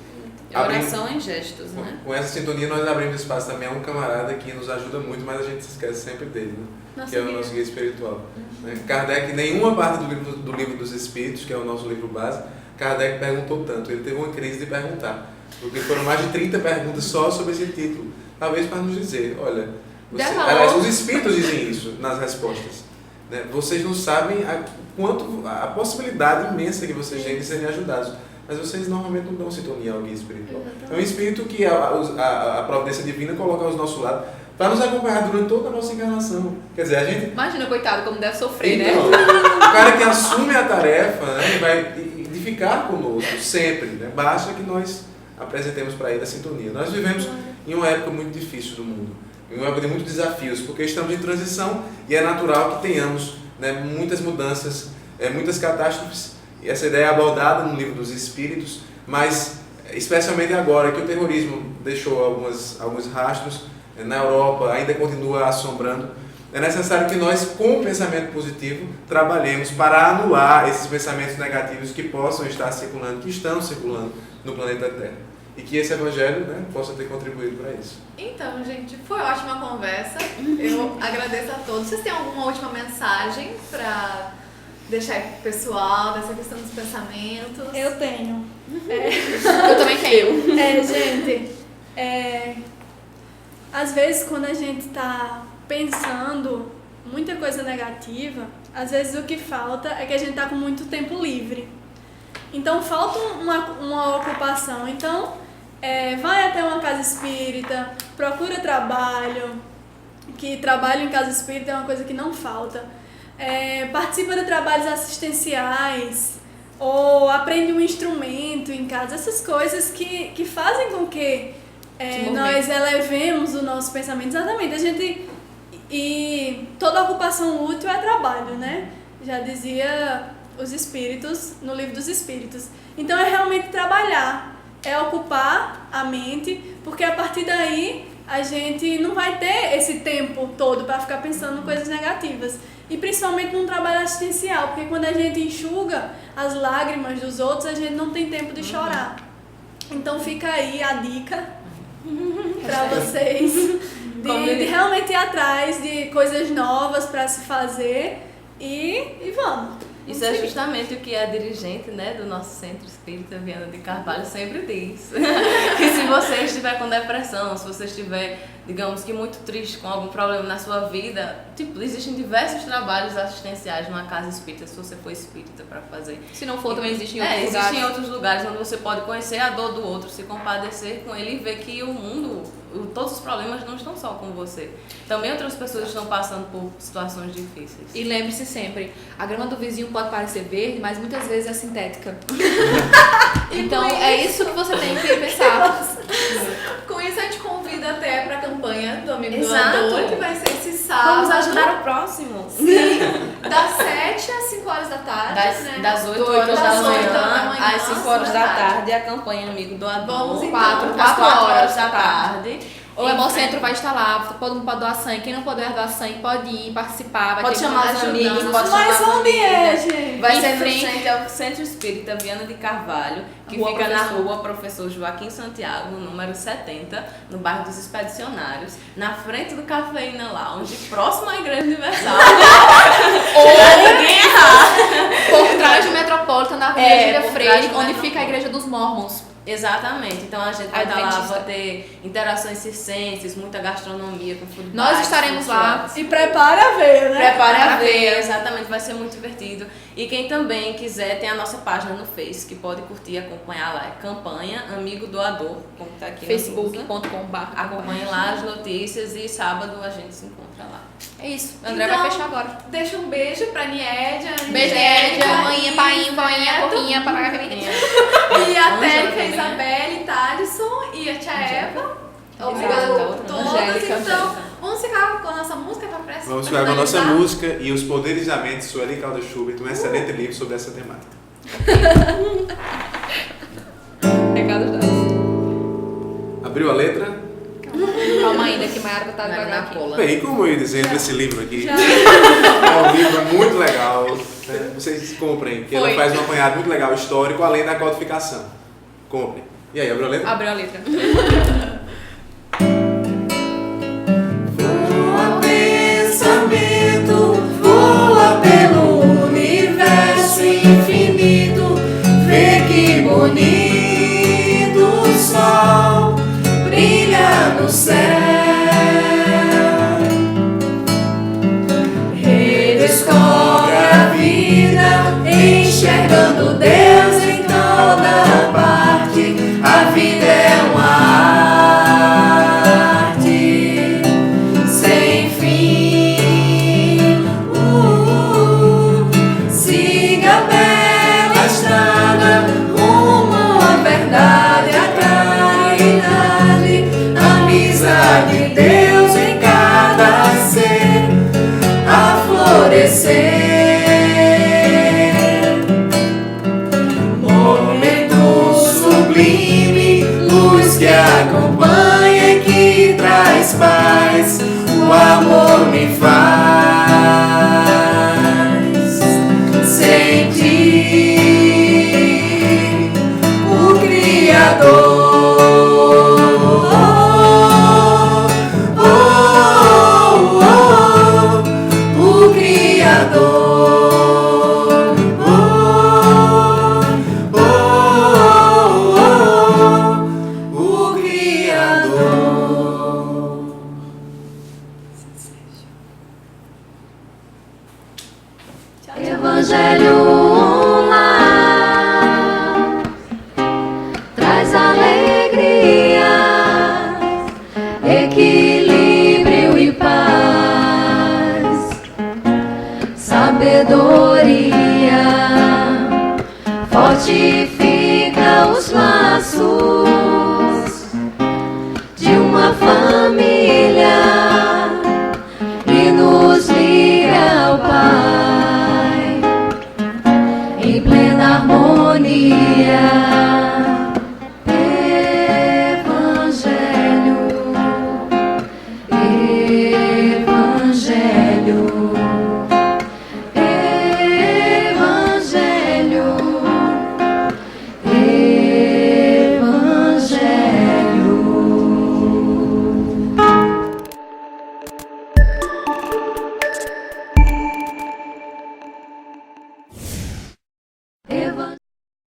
Oração em gestos, né? Com essa sintonia nós abrimos espaço também a um camarada que nos ajuda muito, mas a gente se esquece sempre dele, né? Nossa, que é o nosso guia espiritual. Kardec, em nenhuma parte do livro dos Espíritos, que é o nosso livro base, Kardec perguntou tanto. Ele teve uma crise de perguntar, porque foram mais de 30 perguntas só sobre esse título. Talvez para nos dizer, olha, aliás, os Espíritos dizem isso nas respostas, né? Vocês não sabem a possibilidade imensa que vocês têm de serem ajudados. Mas vocês normalmente não dão sintonia ao guia espiritual. É um espírito que a providência divina coloca ao nosso lado para nos acompanhar durante toda a nossa encarnação. Quer dizer, a gente... Imagina, coitado, como deve sofrer, então, né? O cara que assume a tarefa, né, vai ficar conosco sempre, né? Basta que nós apresentemos para ele a sintonia. Nós vivemos em uma época muito difícil do mundo, em uma época de muitos desafios, porque estamos em transição e é natural que tenhamos, né, muitas mudanças, muitas catástrofes. E essa ideia é abordada no livro dos Espíritos, mas especialmente agora que o terrorismo deixou alguns rastros na Europa, ainda continua assombrando, é necessário que nós, com o pensamento positivo, trabalhemos para anular esses pensamentos negativos que possam estar circulando, que estão circulando no planeta Terra. E que esse evangelho, né, possa ter contribuído para isso. Então, gente, foi ótima conversa. Eu agradeço a todos. Vocês têm alguma última mensagem para deixar aí pro pessoal dessa questão dos pensamentos? Eu tenho. Eu também tenho. Gente, às vezes quando a gente tá pensando muita coisa negativa, às vezes o que falta é que a gente tá com muito tempo livre. Então falta uma ocupação. Então vai até uma casa espírita, procura trabalho, que trabalho em casa espírita é uma coisa que não falta. Participa de trabalhos assistenciais ou aprende um instrumento em casa, essas coisas que fazem com que nós elevemos o nosso pensamento. Exatamente, e toda ocupação útil é trabalho, né? Já dizia os Espíritos no Livro dos Espíritos. Então é realmente trabalhar, é ocupar a mente, porque a partir daí a gente não vai ter esse tempo todo para ficar pensando em coisas negativas. E principalmente num trabalho assistencial, porque quando a gente enxuga as lágrimas dos outros, a gente não tem tempo de chorar. Então fica aí a dica para vocês de realmente ir atrás de coisas novas para se fazer e vamos. Isso é justamente o que a dirigente, né, do nosso Centro Espírita Viana de Carvalho sempre diz. Que se você estiver com depressão, se você estiver, digamos que muito triste com algum problema na sua vida, existem diversos trabalhos assistenciais numa casa espírita, se você for espírita, para fazer. Se não for, também existem outros lugares. Existem outros lugares onde você pode conhecer a dor do outro, se compadecer com ele e ver que o mundo, todos os problemas não estão só com você. Também outras pessoas estão passando por situações difíceis. E lembre-se sempre, a grama do vizinho pode parecer verde, mas muitas vezes é sintética. Então é isso que você tem que pensar. Com isso a gente convida até para a campanha do Amigo Exato. Doador, que vai ser esse sábado. Vamos ajudar o próximo. Sim, das 7 às 5 horas da tarde, Das 8 horas das da 8 da manhã manhã às 5 horas da tarde, a campanha Amigo Doador. Vamos então. às 4 horas da tarde. O Hemocentro vai estar lá, todo mundo pode doar sangue. Quem não puder doar sangue pode ir participar. Vai Pode ter chamar os muita amigos, ajuda. pode chamar Mas as onde é, amigas. gente? Vai Em ser no frente- Centro Espírita Viana de Carvalho, que Rua fica na Professor. rua Professor Joaquim Santiago, número 70, no bairro dos Expedicionários, na frente do Cafeína Lounge, próximo à Igreja Universal. Pra ninguém errar. Por trás do Metropolitan, na Avenida Júlia por Freire, trás do onde Metropolitan. fica a Igreja dos Mormons. Exatamente, então a gente vai estar lá, Adventista. vai ter interações circenses, muita gastronomia com food Nós bikes, estaremos food lá. trucks. E prepare a ver, né? Prepare a Para ver, ver. exatamente, vai ser muito divertido. E quem também quiser, tem a nossa página no Face, que pode curtir e acompanhar lá. É Campanha Amigo Doador, como tá aqui na blusa. Facebook.com.br. Acompanhe lá as notícias e sábado a gente se encontra lá. É isso. O André Então, vai fechar agora. Deixa um beijo pra Niedia, Beijo, Ed, maninha, painho, voinha, porrinha, para e a Ângela Térica, também. Isabelle, Thalisson e a tia Eva. Obrigada Exato, a outra todos. Angélica, Então, Angélica. vamos ficar com a nossa música pra pressa. Vamos ficar com a nossa música e Os Poderes da Mente, Sueli Caldas Schubert, um excelente livro sobre essa temática. Recados dados. Abriu a letra? Calma ainda que Mayara tá Vai devagar na aqui. cola. Bem, como eu ia dizendo, esse livro aqui é um livro muito legal. Né? Vocês comprem, que ela Foi. faz um apanhado muito legal histórico, além da codificação. Comprem. E aí, abriu a letra? Abriu a letra. Voa pensamento, voa pelo universo infinito. Vê que bonito o sol brilha no céu. Redescobre a vida, enxergando Deus em toda parte. A vida é uma arte sem fim. Siga a bela estrada rumo à verdade, à caridade, a amizade de Deus em cada ser a florescer. Momento sublime, luz que acompanha e que traz paz, o amor me faz sentir o Criador. O Criador. O Criador. Evangelho Online traz alegria, equilíbrio e paz, sabedoria, fortifica os laços.